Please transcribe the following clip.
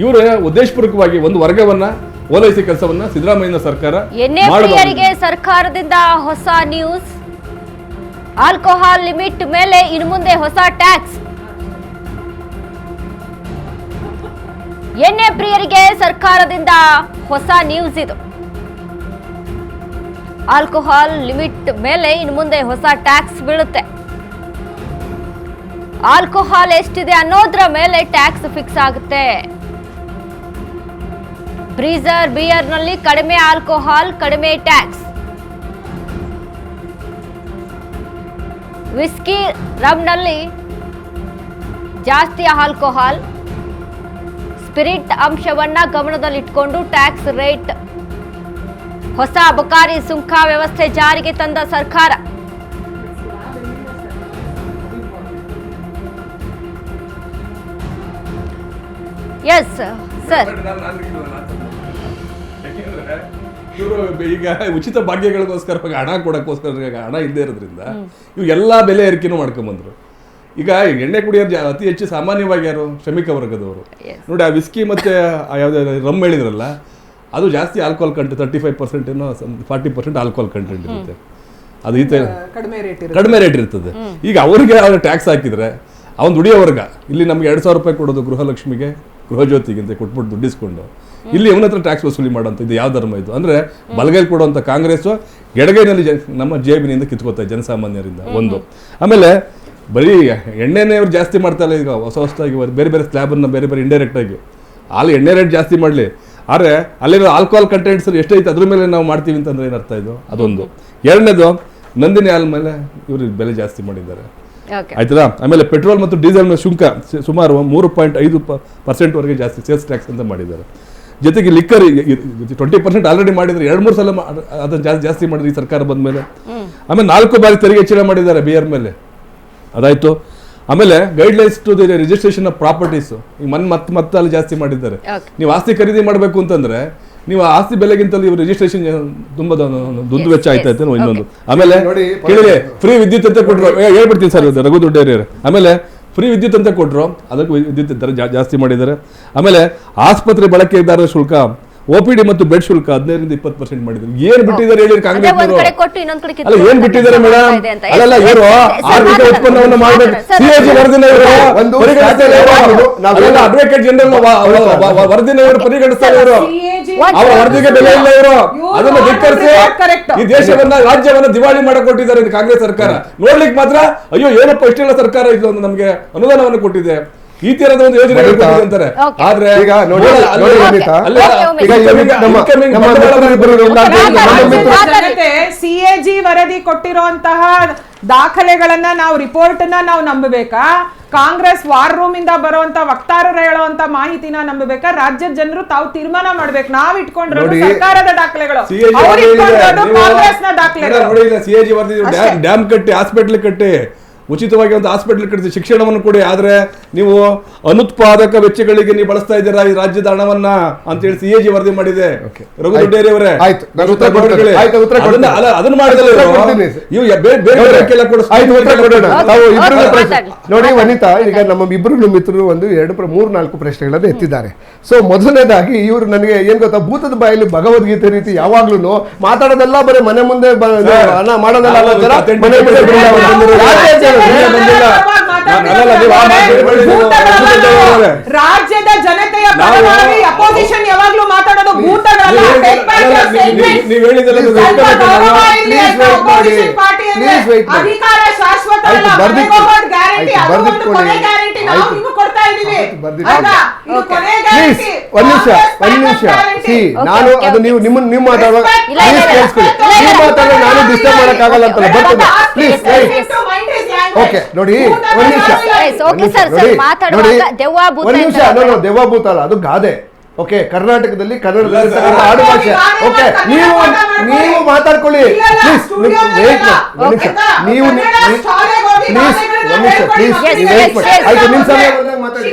ಇವರು ಉದ್ದೇಶಪೂರ್ವಕವಾಗಿ ಒಂದು ವರ್ಗವನ್ನ ಓಲೈಸಿ ಕೆಲಸವನ್ನ ಸಿದ್ದರಾಮಯ್ಯ ಸರ್ಕಾರ ಎನ್ಎಫ್ಟಿಯರಿಗೆ ಸರ್ಕಾರದಿಂದ ಹೊಸ ನ್ಯೂಸ್. ಆಲ್ಕೋಹಾಲ್ ಲಿಮಿಟ್ ಮೇಲೆ ಇನ್ನು ಮುಂದೆ ಹೊಸ ಟ್ಯಾಕ್ಸ್. ಎಣ್ಣೆ ಪ್ರಿಯರಿಗೆ ಸರ್ಕಾರದಿಂದ ಹೊಸ ನ್ಯೂಸ್ ಇದು. ಆಲ್ಕೋಹಾಲ್ ಲಿಮಿಟ್ ಮೇಲೆ ಇನ್ನು ಮುಂದೆ ಹೊಸ ಟ್ಯಾಕ್ಸ್ ಬೀಳುತ್ತೆ. ಆಲ್ಕೋಹಾಲ್ ಎಷ್ಟಿದೆ ಅನ್ನೋದ್ರ ಮೇಲೆ ಟ್ಯಾಕ್ಸ್ ಫಿಕ್ಸ್ ಆಗುತ್ತೆ. ಬ್ರೀಸರ್ ಬಿಯರ್ನಲ್ಲಿ ಕಡಿಮೆ ಆಲ್ಕೋಹಾಲ್, ಕಡಿಮೆ ಟ್ಯಾಕ್ಸ್. ವಿಸ್ಕಿ ರಮ್ನಲ್ಲಿ ಜಾಸ್ತಿ ಆಲ್ಕೋಹಾಲ್, ಸ್ಪಿರಿಟ್ ಅಂಶವನ್ನ ಗಮನದಲ್ಲಿಟ್ಟುಕೊಂಡು ಟ್ಯಾಕ್ಸ್ ರೇಟ್. ಹೊಸ ಅಬಕಾರಿ ಸುಂಕ ವ್ಯವಸ್ಥೆ ಜಾರಿಗೆ ತಂದ ಸರ್ಕಾರ. ಎಸ್ ಸರ್, ಇವರು ಈಗ ಉಚಿತ ಭಾಗ್ಯಗಳಿಗೋಸ್ಕರ ಹಣ ಕೊಡೋಕ್ಕೋಸ್ಕರ ಹಣ ಇಲ್ಲದೆ ಇರೋದ್ರಿಂದ ಇವು ಎಲ್ಲ ಬೆಲೆ ಏರಿಕೆನೂ ಮಾಡ್ಕೊಂಬಂದ್ರು. ಈಗ ಎಣ್ಣೆ ಕುಡಿಯೋರು ಅತಿ ಹೆಚ್ಚು ಸಾಮಾನ್ಯವಾಗಿ ಯಾರು ಶ್ರಮಿಕ ವರ್ಗದವರು ನೋಡಿ. ಆ ವಿಸ್ಕಿ ಮತ್ತೆ ಯಾವ್ದು ರಮ್ ಹೇಳಿದ್ರಲ್ಲ, ಅದು ಜಾಸ್ತಿ ಆಲ್ಕೋಹಾಲ್ ಕಂಟೆಂಟ್ 35% ಏನೋ 40% ಆಲ್ಕೋಹಾಲ್ ಕಂಟೆಂಟ್ ಇರುತ್ತೆ. ಅದು ಈ ಕಡಿಮೆ ರೇಟ್ ಇರ್ತದೆ. ಈಗ ಅವ್ರಿಗೆ ಟ್ಯಾಕ್ಸ್ ಹಾಕಿದ್ರೆ ಅವ್ನು ದುಡಿಯೋ ವರ್ಗ ಇಲ್ಲಿ ನಮ್ಗೆ 2,000 ರೂಪಾಯಿ ಕೊಡೋದು ಗೃಹಲಕ್ಷ್ಮಿಗೆ, ಗೃಹಜ್ಯೋತಿಗಿಂತ ಕೊಟ್ಬಿಟ್ಟು ದುಡ್ಡಿಸ್ಕೊಂಡು ಇಲ್ಲಿ ಅವನ ಹತ್ರ ಟ್ಯಾಕ್ಸ್ ವಸೂಲಿ ಮಾಡೋಂಥ ಇದು ಯಾವ ಧರ್ಮ ಇದು? ಅಂದ್ರೆ ಬಲಗೈ ಕೊಡುವಂಥ ಕಾಂಗ್ರೆಸ್ ಎಡಗೈನಲ್ಲಿ ನಮ್ಮ ಜೇಬಿನಿಂದ ಕಿತ್ಕೋತಾರೆ ಜನಸಾಮಾನ್ಯರಿಂದ. ಒಂದು ಆಮೇಲೆ ಬರೀ ಎಣ್ಣೆನೇ ಅವ್ರು ಜಾಸ್ತಿ ಮಾಡ್ತಾರೆ. ಈಗ ಹೊಸದಾಗಿ ಬೇರೆ ಬೇರೆ ಸ್ಲ್ಯಾಬನ್ನು ಬೇರೆ ಬೇರೆ ಇಂಡೈರೆಕ್ಟ್ ಆಗಿ ಎಣ್ಣೆ ರೇಟ್ ಜಾಸ್ತಿ ಮಾಡಲಿ, ಆದರೆ ಅಲ್ಲಿರೋ ಆಲ್ಕೋಹಾಲ್ ಕಂಟೆಂಟ್ಸ್ ಎಷ್ಟೈತೆ ಅದ್ರ ಮೇಲೆ ನಾವು ಮಾಡ್ತೀವಿ ಅಂತಂದ್ರೆ ಏನರ್ಥ ಇದು? ಅದೊಂದು. ಎರಡನೇದು, ನಂದಿನಿ ಹಾಲ್ ಮೇಲೆ ಇವರು ಬೆಲೆ ಜಾಸ್ತಿ ಮಾಡಿದ್ದಾರೆ, ಆಯ್ತದ. ಆಮೇಲೆ ಪೆಟ್ರೋಲ್ ಮತ್ತು ಡೀಸೆಲ್ ಶುಲ್ಕ ಸುಮಾರು 3.5% ವರೆಗೆ ಜಾಸ್ತಿ ಸೇಲ್ಸ್ ಟ್ಯಾಕ್ಸ್ ಅಂತ ಮಾಡಿದ್ದಾರೆ. ಜೊತೆಗೆ ಲಿಕ್ಕರ್ 20% ಆಲ್ರೆಡಿ ಮಾಡಿದ್ದಾರೆ, 2-3 ಸಲ ಅದನ್ನು ಜಾಸ್ತಿ ಮಾಡಿದ್ರು ಈ ಸರ್ಕಾರ ಬಂದ ಮೇಲೆ. ಆಮೇಲೆ 4 ಬಾರಿ ತೆರಿಗೆ ಹೆಚ್ಚಳ ಮಾಡಿದ್ದಾರೆ ಬಿಯರ್ ಮೇಲೆ, ಅದಾಯ್ತು. ಆಮೇಲೆ guidelines to the registration of properties ಈಗ ಮತ್ತೆ ಅಲ್ಲಿ ಜಾಸ್ತಿ ಮಾಡಿದ್ದಾರೆ. ನೀವು ಆಸ್ತಿ ಖರೀದಿ ಮಾಡಬೇಕು ಅಂತಂದ್ರೆ ನೀವು ಆಸ್ತಿ ಬೆಲೆಗಿಂತಲೂ ಇವರು ರಿಜಿಸ್ಟ್ರೇಷನ್ ತುಂಬಾ ದುಡ್ಡು ವೆಚ್ಚ ಆಯ್ತೈತೆ ಇನ್ನೊಂದು. ಆಮೇಲೆ ಕೇಳಿದ್ರೆ ಫ್ರೀ ವಿದ್ಯುತ್ ಅಂತ ಕೊಟ್ರು, ಹೇಳ್ಬಿಡ್ತೀನಿ ಸರ್ ರಘು ದೊಡ್ಡೇರಿಯರು. ಆಮೇಲೆ ಫ್ರೀ ವಿದ್ಯುತ್ ಅಂತ ಕೊಟ್ಟರು, ಅದಕ್ಕೂ ವಿದ್ಯುತ್ ದರ ಜಾಸ್ತಿ ಮಾಡಿದ್ದಾರೆ. ಆಮೇಲೆ ಆಸ್ಪತ್ರೆ ಬಳಕೆದಾರರ ಶುಲ್ಕ, OPD ಮತ್ತು ಬೆಡ್ ಶುಲ್ಕ 15% ಮಾಡಿದ್ರು. ಏನ್ ಬಿಟ್ಟಿದ್ದಾರೆ ಹೇಳಿ ಕಾಂಗ್ರೆಸ್? ಅಲ್ಲ ಏನ್ ಬಿಟ್ಟಿದ್ದಾರೆ ಮೇಡಮ್? ಅಲ್ಲ ಇವರು ಆರ್ಥಿಕ ಉತ್ಪನ್ನವನ್ನು ಮಾಡಬೇಕು. CAG ವರದಿನ ಅಡ್ವೊಕೇಟ್ ಜನರಲ್ ವರದಿನ ಇವರು ಪರಿಗಣಿಸ್ತಾರೆ. ಇವರು ಅವರ ವರದಿಗೆ ಬೆಲೆ ಇಲ್ಲ. ಇವರು ಅದನ್ನು ಧಿಕ್ಕರಿಸಿ ಈ ದೇಶವನ್ನ ರಾಜ್ಯವನ್ನ ದಿವಾಳಿ ಮಾಡಕ್ ಕೊಟ್ಟಿದ್ದಾರೆ ಕಾಂಗ್ರೆಸ್ ಸರ್ಕಾರ. ನೋಡ್ಲಿಕ್ಕೆ ಮಾತ್ರ ಅಯ್ಯೋ ಏನಪ್ಪ ಇಷ್ಟೆಲ್ಲ ಸರ್ಕಾರ ಇದು ಒಂದು ನಮ್ಗೆ ಅನುದಾನವನ್ನು ಕೊಟ್ಟಿದೆ, ಈ ತರದ ಒಂದು ಯೋಜನೆ ಅಂತಾರೆ. ಆದ್ರೆ CAG ವರದಿ ಕೊಟ್ಟಿರುವಂತಹ ದಾಖಲೆಗಳನ್ನ ನಾವು ರಿಪೋರ್ಟ್ ನಾವು ನಂಬಬೇಕಾ? ಕಾಂಗ್ರೆಸ್ ವಾರ್ ರೂಮ್ ಇಂದ ಬರುವಂತ ವಕ್ತಾರರು ಹೇಳುವಂತ ಮಾಹಿತಿನ ನಂಬಬೇಕಾ? ರಾಜ್ಯದ ಜನರು ತಾವು ತೀರ್ಮಾನ ಮಾಡ್ಬೇಕು. ನಾವ್ ಇಟ್ಕೊಂಡಿರೋ ಸರ್ಕಾರದ ದಾಖಲೆಗಳು, ಕಾಂಗ್ರೆಸ್ನ ದಾಖಲೆಗಳು. CAG ವರದಿ ಡ್ಯಾಮ್ ಕಟ್ಟಿ, ಹಾಸ್ಪಿಟಲ್ ಕಟ್ಟಿ, ಉಚಿತವಾಗಿ ಒಂದು ಹಾಸ್ಪಿಟಲ್ ಕಟ್ಟಿಸಿ, ಶಿಕ್ಷಣವನ್ನು ಕೊಡಿ. ಆದ್ರೆ ನೀವು ಅನುತ್ಪಾದಕ ವೆಚ್ಚಗಳಿಗೆ ನೀವು ಬಳಸ್ತಾ ಇದ್ದೀರಾ ಈ ರಾಜ್ಯದ ಹಣವನ್ನ ಅಂತೇಳಿ CAG ವರದಿ ಮಾಡಿದೆ. ರಘು ದೊಡ್ಡೇರಿ ಅವರೇ ಅದನ್ನ ನೋಡಿ ವನಿತಾ, ಈಗ ನಮ್ಮ ಇಬ್ಬರು ಮಿತ್ರರು ಒಂದು 3-4 ಪ್ರಶ್ನೆಗಳನ್ನು ಎತ್ತಿದ್ದಾರೆ. ಸೊ ಮೊದಲನೇದಾಗಿ ಇವರು ನನಗೆ ಏನ್ ಗೊತ್ತಾ, ಭೂತದ ಬಾಯಲ್ಲಿ ಭಗವದ್ಗೀತೆ ರೀತಿ ಯಾವಾಗ್ಲೂ ಮಾತಾಡೋದೆಲ್ಲ ಬರೀ ಮನೆ ಮುಂದೆ ಮಾಡೋದಲ್ಲ, ರಾಜ್ಯದ ಜನತೆಯ ಪರವಾಗಿ ಅಪೋಸಿಷನ್ ಯಾವಾಗ್ಲೂ ಮಾತಾಡೋದು ಭೂತಗಳಲ್ಲ. ಅಧಿಕಾರ ಶಾಶ್ವತ ಅಲ್ಲ, ಗ್ಯಾರಂಟಿ ಗ್ಯಾರಂಟಿ ನಾವು ನಿಮಗೆ ಕೊಡ್ತಾ ಇದೀವಿ. ನಾನು ಅದು ನೀವು ನಿಮ್ಮ ಮಾತಾಡುವಾಗ ನಾನು ಡಿಸ್ಟರ್ಬ್ ಮಾಡಕ್ಕಾಗಲ್ಲ ಅಂತಲ್ಲ, ಬರ್ತದೆ ಪ್ಲೀಸ್. ಓಕೆ ನೋಡಿ, ಒಂದ್ ನಿಮಿಷ. ದೆವ್ವಭೂತ ಅಲ್ಲ, ಅದು ಗಾದೆ. ಓಕೆ, ಕರ್ನಾಟಕದಲ್ಲಿ ಕನ್ನಡದಲ್ಲಿ ಆಡು ಭಾಷೆ. ಓಕೆ, ನೀವು ಮಾತಾಡ್ಕೊಳ್ಳಿ ಪ್ಲೀಸ್. ನೀವು ಪ್ಲೀಸ್ ಆಯ್ತು, ನಿಮ್ ಸಮಯ ಮಾತಾಡಿ.